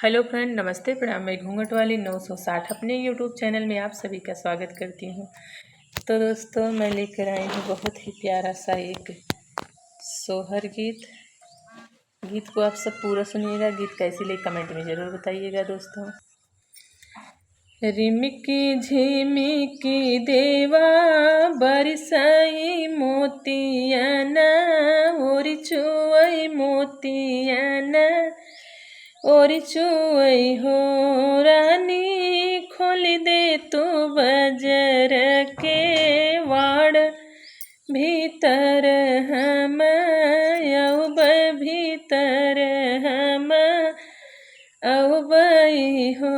Hello friend, नमस्ते, प्रणाम। मैं घूंघट वाली 960 अपने यूट्यूब चैनल में आप सभी का स्वागत करती हूँ। तो दोस्तों, मैं लेकर आई हूँ बहुत ही प्यारा सा एक सोहर गीत को आप सब पूरा सुनिएगा। गीत कैसी लगी कमेंट में ज़रूर बताइएगा दोस्तों। रिमिकी झिमिकी देवा बरसाई मोतियाना, ओरी चुई मोतियाना, ओरी चुई हो रानी, खोल दे तू बजर के वाड़, भीतर हम अब भीतर हम अवबई हो।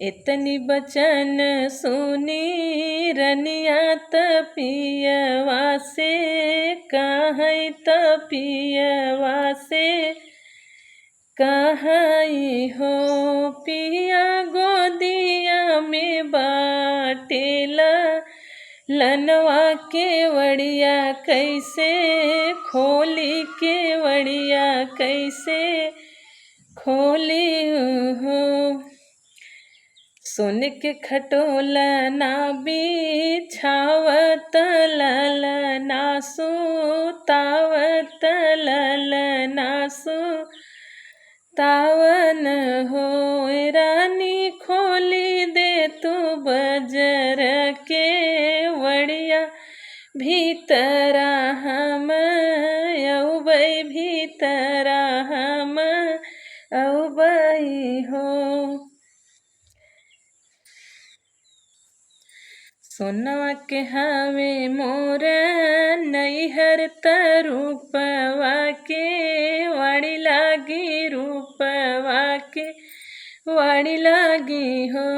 इतनी बचन सुनी रनिया तपियवा से, कहीं तपियवा से कहीं हो। पिया गोदिया में बाटेला लनवा के वड़िया, कैसे खोली के वड़िया, कैसे खोली हो। सोन के खटोला ना बिछावत लल नासु, तावत लल नासु तावन हो। रानी खोली दे तू बजर के वड़िया, भीतरा हम अवबई, भीतरा हम अवबई हो। सोनवा के हवे मोर नैहर तरूपवा के, वाड़ी लागी रूपवा के वाड़ी लागी हो।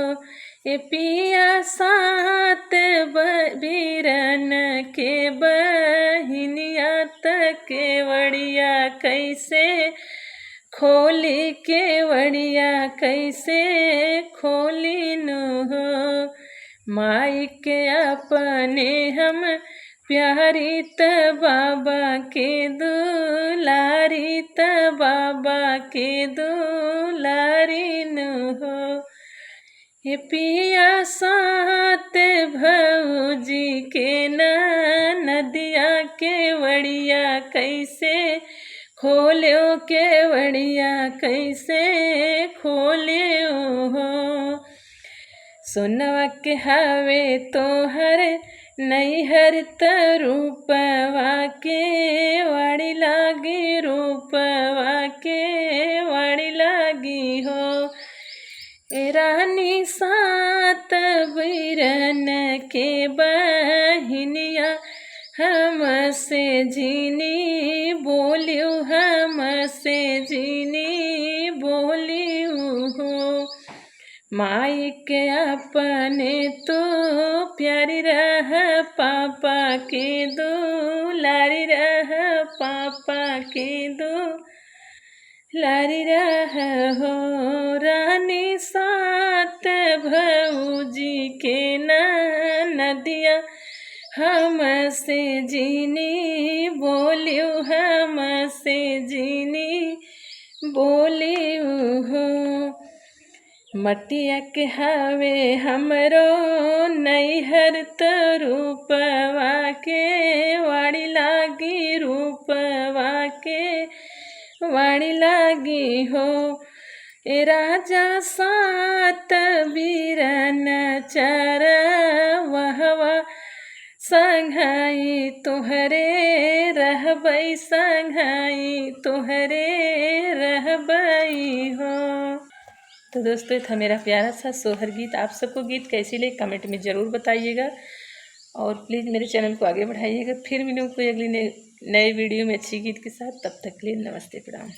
ए पिया सात बीरन के बहिनिया तक वड़िया, कैसे खोली के वड़िया, कैसे खोली नु हो। माई के अपने हम प्यारी त बाबा के दुलारी, त बाबा के दुलारी न हो। ये पिया सात भौजी के नदिया के वड़िया, कैसे खोल्यो के वड़िया, कैसे खोल्यो हो। सोनवा के हवे तोहर नैहर तरूपवा के, वाड़ी लागी रूपवा के वाड़ी लागी हो। ए रानी सात बीरन के बहिनिया, हमसे जीनी बोलियो, हमसे जीनी बोलियो हो। माई के अपने तो प्यारी रह, पापा के दुलारी रह, पापा के दुलारी रह हो। रानी सात भौजी के नदिया, हमसे जीनी बोलियो, हमसे जीनी बोलियो हो। मटिया के हवे हमरो नैहर तरूपवा के, वाड़ी लागी रूपवा के वाड़ी लागी हो। ए राजा सात बीरन चरवहवा, संघाई तुहरे रहबई, संघाई तुहरे रहबई हो। तो दोस्तों, ये था मेरा प्यारा सा सोहर गीत। आप सबको गीत कैसी लगी कमेंट में ज़रूर बताइएगा और प्लीज़ मेरे चैनल को आगे बढ़ाइएगा। फिर मिलूँ कोई अगली नए वीडियो में अच्छी गीत के साथ। तब तक के लिए नमस्ते, प्रणाम।